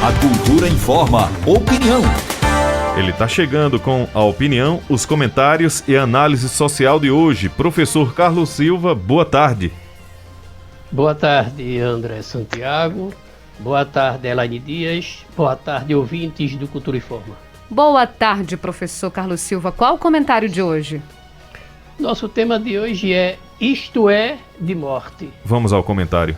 A Cultura informa. Opinião. Ele está chegando com a opinião, os comentários e a análise social de hoje. Professor Carlos Silva, boa tarde. Boa tarde, André Santiago. Boa tarde, Elaine Dias. Boa tarde, ouvintes do Cultura Informa. Boa tarde, professor Carlos Silva. Qual o comentário de hoje? Nosso tema de hoje é Isto é de Morte. Vamos ao comentário.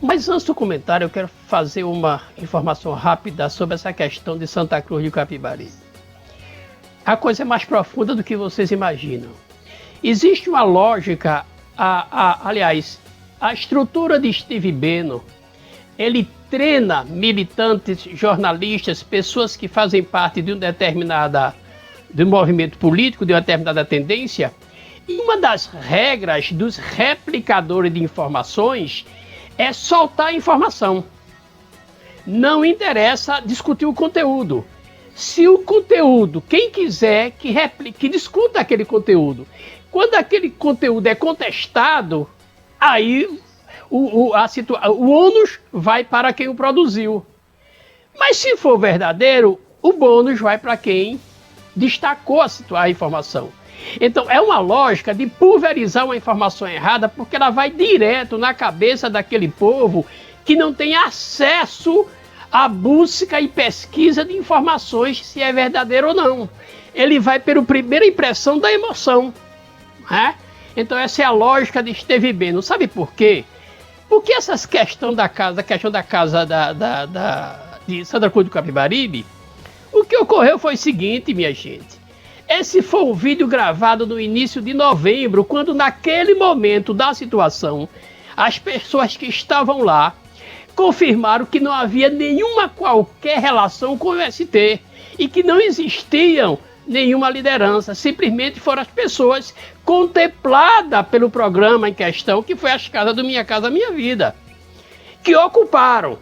Mas antes do comentário, eu quero fazer uma informação rápida sobre essa questão de Santa Cruz de Capibaribe. A coisa é mais profunda do que vocês imaginam. Existe uma lógica, aliás, a estrutura de Steve Bannon, ele treina militantes, jornalistas, pessoas que fazem parte de de um movimento político, de uma determinada tendência, e uma das regras dos replicadores de informações é soltar informação. Não interessa discutir o conteúdo. Se o conteúdo, quem quiser que discuta aquele conteúdo. Quando aquele conteúdo é contestado, aí o ônus vai para quem o produziu. Mas se for verdadeiro, o bônus vai para quem destacou a informação. Então, é uma lógica de pulverizar uma informação errada, porque ela vai direto na cabeça daquele povo que não tem acesso à busca e pesquisa de informações, se é verdadeiro ou não. Ele vai pela primeira impressão da emoção, né? Então, essa é a lógica de Steve Bannon. Sabe por quê? Porque essa questão da casa de Santa Cruz do Capibaribe, o que ocorreu foi o seguinte, minha gente. Esse foi um vídeo gravado no início de novembro, quando naquele momento da situação, as pessoas que estavam lá confirmaram que não havia qualquer relação com o MST e que não existiam nenhuma liderança, simplesmente foram as pessoas contempladas pelo programa em questão, que foi as casas do Minha Casa Minha Vida, que ocuparam.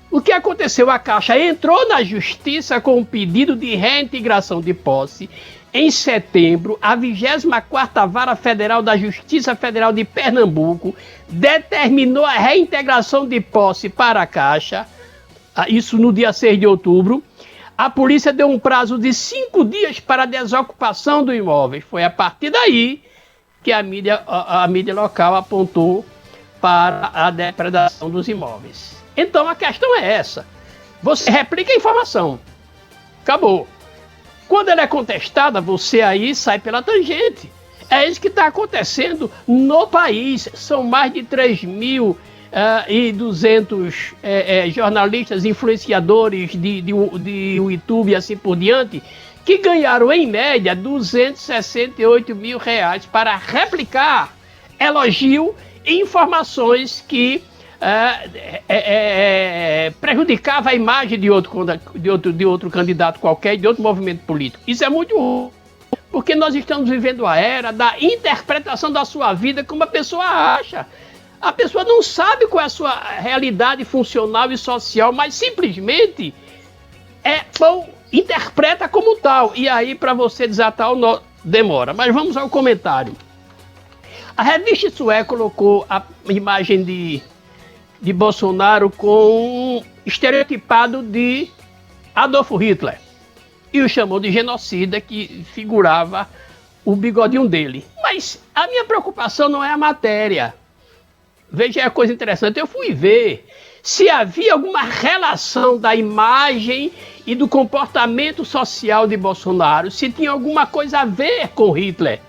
O que aconteceu? A Caixa entrou na Justiça com um pedido de reintegração de posse. Em setembro, a 24ª Vara Federal da Justiça Federal de Pernambuco determinou a reintegração de posse para a Caixa, isso no dia 6 de outubro. A polícia deu um prazo de 5 dias para a desocupação do imóvel. Foi a partir daí que a mídia local apontou para a depredação dos imóveis. Então a questão é essa. Você replica a informação. Acabou. Quando ela é contestada, você aí sai pela tangente. É isso que está acontecendo no país. São mais de 3.200 jornalistas, influenciadores de YouTube e assim por diante, que ganharam em média R$268 mil para replicar elogio e informações que prejudicava a imagem de outro candidato qualquer, de outro movimento político. Isso é muito ruim, porque nós estamos vivendo a era da interpretação da sua vida como a pessoa acha. A pessoa não sabe qual é a sua realidade funcional e social, mas simplesmente interpreta como tal. E aí, para você desatar o nó, demora. Mas vamos ao comentário. A revista Isso É colocou a imagem de Bolsonaro com um estereotipado de Adolf Hitler e o chamou de genocida, que figurava o bigodinho dele. Mas a minha preocupação não é a matéria. Veja a coisa interessante, eu fui ver se havia alguma relação da imagem e do comportamento social de Bolsonaro, se tinha alguma coisa a ver com Hitler.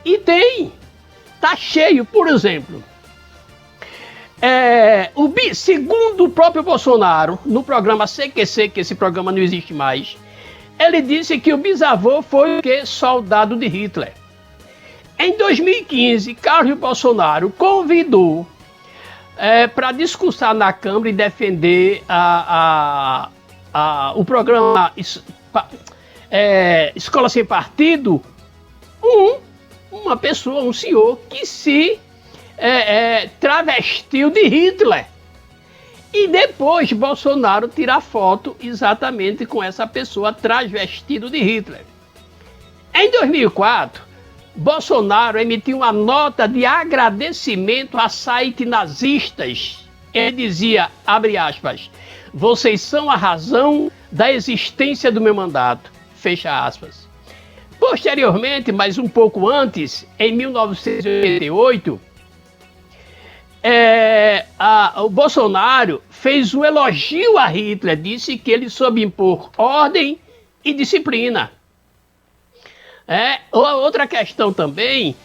E tem, tá cheio, por exemplo. Segundo o próprio Bolsonaro, no programa CQC, que esse programa não existe mais, ele disse que o bisavô foi soldado de Hitler. Em 2015, Carlos Bolsonaro convidou para discursar na Câmara e defender o programa Escola Sem Partido, uma pessoa, um senhor que se travestiu de Hitler. E depois Bolsonaro tira foto exatamente com essa pessoa travestido de Hitler. Em 2004, Bolsonaro emitiu uma nota de agradecimento a sites nazistas. Ele dizia, abre aspas, Vocês são a razão da existência do meu mandato. Fecha aspas. Posteriormente, mas um pouco antes, em 1988, o Bolsonaro fez um elogio a Hitler, disse que ele soube impor ordem e disciplina. Outra questão também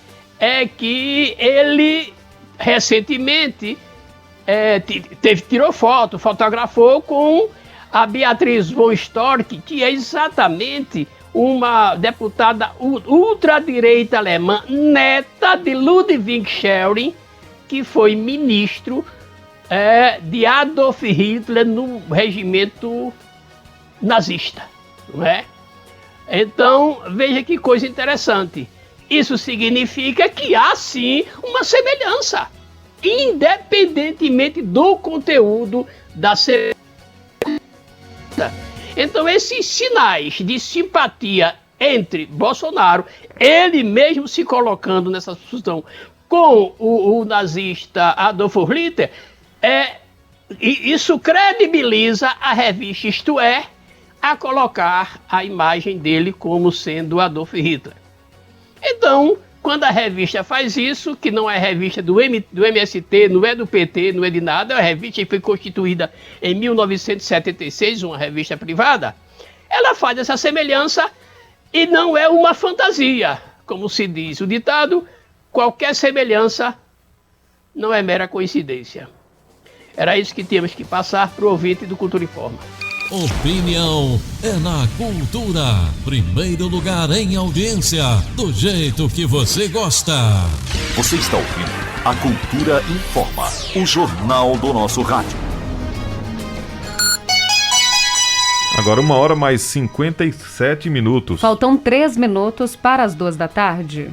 é que ele recentemente tirou foto, fotografou com a Beatriz von Storch, que é exatamente uma deputada ultradireita alemã, neta de Ludwig Schelling, que foi ministro de Adolf Hitler no regimento nazista, não é? Então, veja que coisa interessante. Isso significa que há, sim, uma semelhança, independentemente do conteúdo da semelhança. Então, esses sinais de simpatia entre Bolsonaro, ele mesmo se colocando nessa discussão com o nazista Adolf Hitler, isso credibiliza a revista Isto É a colocar a imagem dele como sendo Adolf Hitler. Então, quando a revista faz isso, que não é revista do MST, não é do PT, não é de nada, é uma revista que foi constituída em 1976, uma revista privada, ela faz essa semelhança e não é uma fantasia. Como se diz o ditado, qualquer semelhança não é mera coincidência. Era isso que tínhamos que passar para o ouvinte do Cultura Informa. Opinião é na cultura. Primeiro lugar em audiência, do jeito que você gosta. Você está ouvindo a Cultura Informa, o jornal do nosso rádio. Agora 1h mais 57 minutos. Faltam 3 minutos para as 14h.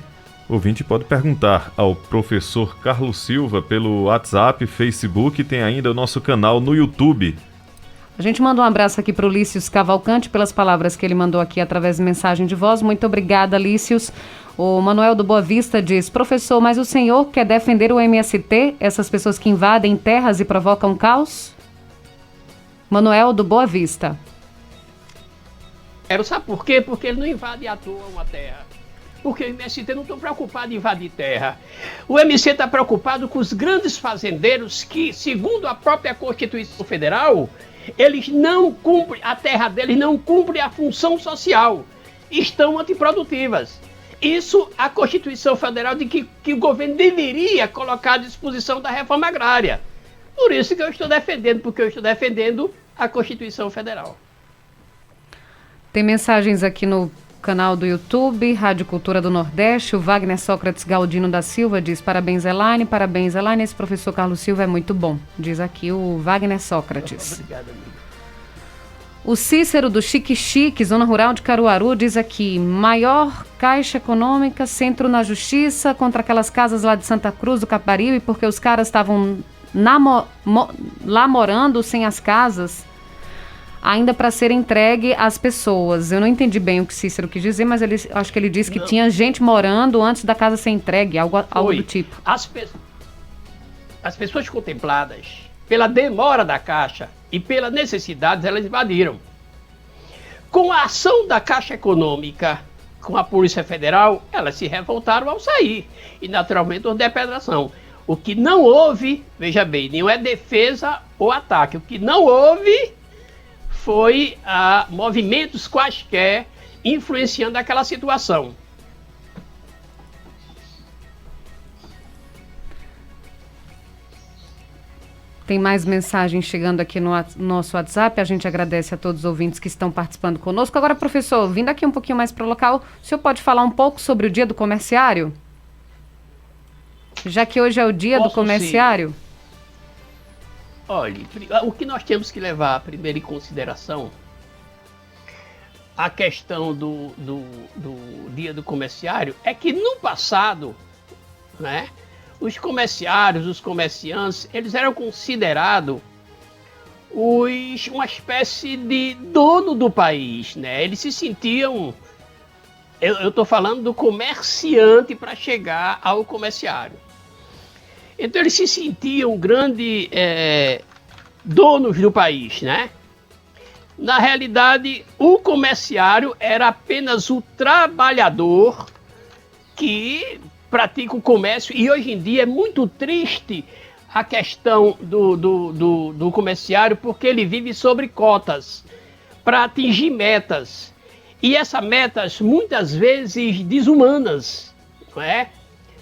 O ouvinte pode perguntar ao professor Carlos Silva pelo WhatsApp, Facebook e tem ainda o nosso canal no YouTube. A gente manda um abraço aqui para o Lícius Cavalcante pelas palavras que ele mandou aqui através de mensagem de voz. Muito obrigada, Lícius. O Manuel do Boa Vista diz: professor, mas o senhor quer defender o MST, essas pessoas que invadem terras e provocam caos? Manuel do Boa Vista. Sabe por quê? Porque ele não invade à toa uma terra. Porque o MST não está preocupado em invadir terra. O MST está preocupado com os grandes fazendeiros que, segundo a própria Constituição Federal, eles não cumprem, a terra deles não cumpre a função social. Estão antiprodutivas. Isso a Constituição Federal diz que o governo deveria colocar à disposição da reforma agrária. Por isso que eu estou defendendo, porque eu estou defendendo a Constituição Federal. Tem mensagens aqui no canal do YouTube, Rádio Cultura do Nordeste. O Wagner Sócrates Galdino da Silva diz: parabéns, Elaine, esse professor Carlos Silva é muito bom, diz aqui o Wagner Sócrates. Obrigado, amigo. O Cícero do Chique Chique, Zona Rural de Caruaru, diz aqui: maior Caixa Econômica, centro na justiça contra aquelas casas lá de Santa Cruz do Caparibe, porque os caras estavam lá morando sem as casas, ainda para ser entregue às pessoas. Eu não entendi bem o que Cícero quis dizer, mas acho que ele disse que tinha gente morando antes da casa ser entregue, algo do tipo. As pessoas contempladas pela demora da Caixa e pela necessidade, elas invadiram. Com a ação da Caixa Econômica, com a Polícia Federal, elas se revoltaram ao sair. E, naturalmente, houve depredação. O que não houve, veja bem, não é defesa ou ataque. O que não houve foi movimentos quaisquer influenciando aquela situação. Tem mais mensagens chegando aqui no nosso WhatsApp. A gente agradece a todos os ouvintes que estão participando conosco. Agora, professor, vindo aqui um pouquinho mais para o local, o senhor pode falar um pouco sobre o Dia do Comerciário? Já que hoje é o Dia do Comerciário. Sim. Olha, o que nós temos que levar primeiro em consideração, a questão do Dia do Comerciário, é que no passado, né, os comerciários, os comerciantes, eles eram considerados uma espécie de dono do país, né? Eles se sentiam, eu estou falando do comerciante para chegar ao comerciário. Então eles se sentiam donos do país, né? Na realidade, o comerciário era apenas o trabalhador que pratica o comércio, e hoje em dia é muito triste a questão do comerciário, porque ele vive sobre cotas para atingir metas. E essas metas muitas vezes desumanas, não é?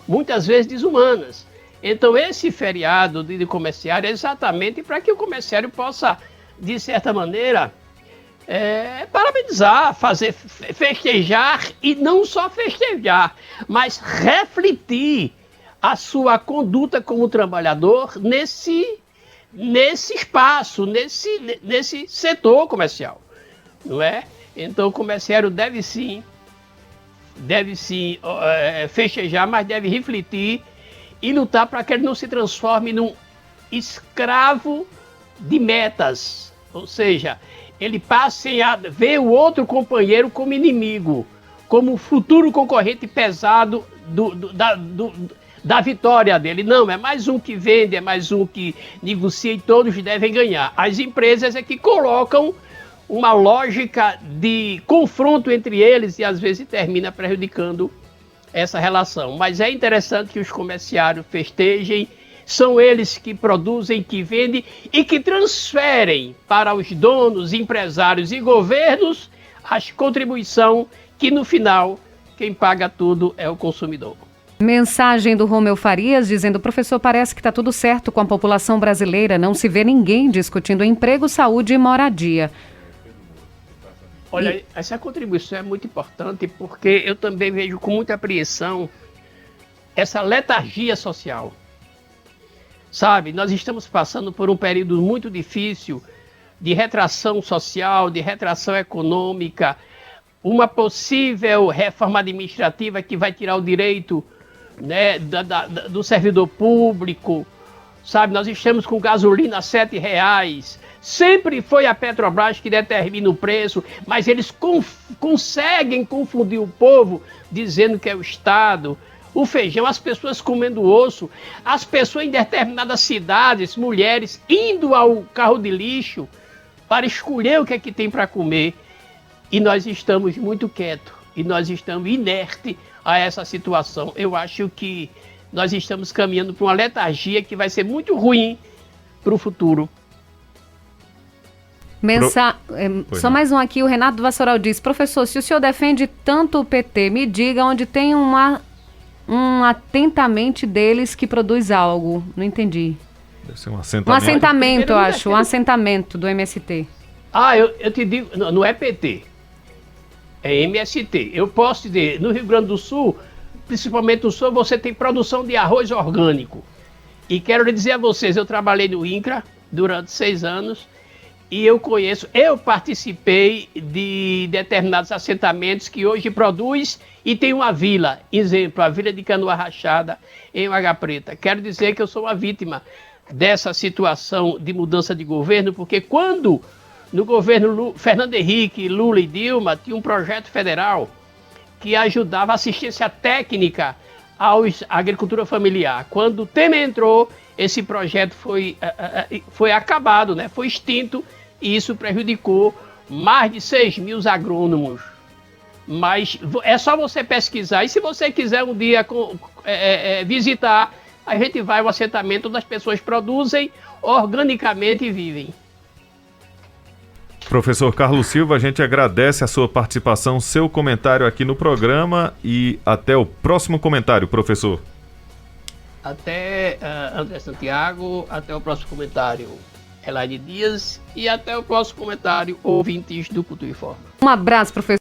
Muitas vezes desumanas. Então esse feriado de comerciário é exatamente para que o comerciário possa, de certa maneira, parabenizar, festejar, e não só festejar, mas refletir a sua conduta como trabalhador nesse espaço, nesse setor comercial, não é? Então o comerciário deve sim festejar, mas deve refletir e lutar para que ele não se transforme num escravo de metas, ou seja, ele passe a ver o outro companheiro como inimigo, como futuro concorrente pesado da vitória dele. Não, é mais um que vende, é mais um que negocia e todos devem ganhar. As empresas é que colocam uma lógica de confronto entre eles e às vezes termina prejudicando essa relação. Mas é interessante que os comerciários festejem, são eles que produzem, que vendem e que transferem para os donos, empresários e governos a contribuição que no final quem paga tudo é o consumidor. Mensagem do Romeu Farias dizendo: professor, parece que está tudo certo com a população brasileira, não se vê ninguém discutindo emprego, saúde e moradia. Olha, essa contribuição é muito importante porque eu também vejo com muita apreensão essa letargia social. Sabe, nós estamos passando por um período muito difícil de retração social, de retração econômica, uma possível reforma administrativa que vai tirar o direito, né, do servidor público, sabe? Nós estamos com gasolina a R$7. Sempre foi a Petrobras que determina o preço, mas eles conseguem confundir o povo dizendo que é o Estado. O feijão, as pessoas comendo osso, as pessoas em determinadas cidades, mulheres, indo ao carro de lixo para escolher o que é que tem para comer. E nós estamos muito quietos, e nós estamos inertes a essa situação. Eu acho que nós estamos caminhando para uma letargia que vai ser muito ruim para o futuro. Só mais um aqui, o Renato Vassoural diz: professor, se o senhor defende tanto o PT, me diga onde tem um atentamente deles que produz algo. Não entendi. Deve ser um assentamento. Um assentamento, eu acho. Um assentamento do MST. Eu te digo, não é PT. É MST. Eu posso dizer, no Rio Grande do Sul, principalmente no Sul, você tem produção de arroz orgânico. E quero lhe dizer a vocês, eu trabalhei no INCRA durante 6 anos e eu participei de determinados assentamentos que hoje produz e tem uma vila, exemplo, a Vila de Canoa Rachada em Água Preta. Quero dizer que eu sou uma vítima dessa situação de mudança de governo, porque quando no governo Fernando Henrique, Lula e Dilma, tinha um projeto federal que ajudava a assistência técnica à agricultura familiar. Quando o Temer entrou, esse projeto foi acabado, né? Foi extinto, e isso prejudicou mais de 6 mil agrônomos. Mas é só você pesquisar, e se você quiser um dia visitar, a gente vai ao assentamento onde as pessoas produzem organicamente e vivem. Professor Carlos Silva, a gente agradece a sua participação, seu comentário aqui no programa, e até o próximo comentário, professor. Até André Santiago, até o próximo comentário, Elaine Dias, e até o próximo comentário, ouvintes do Cultura Informa. Um abraço, professor.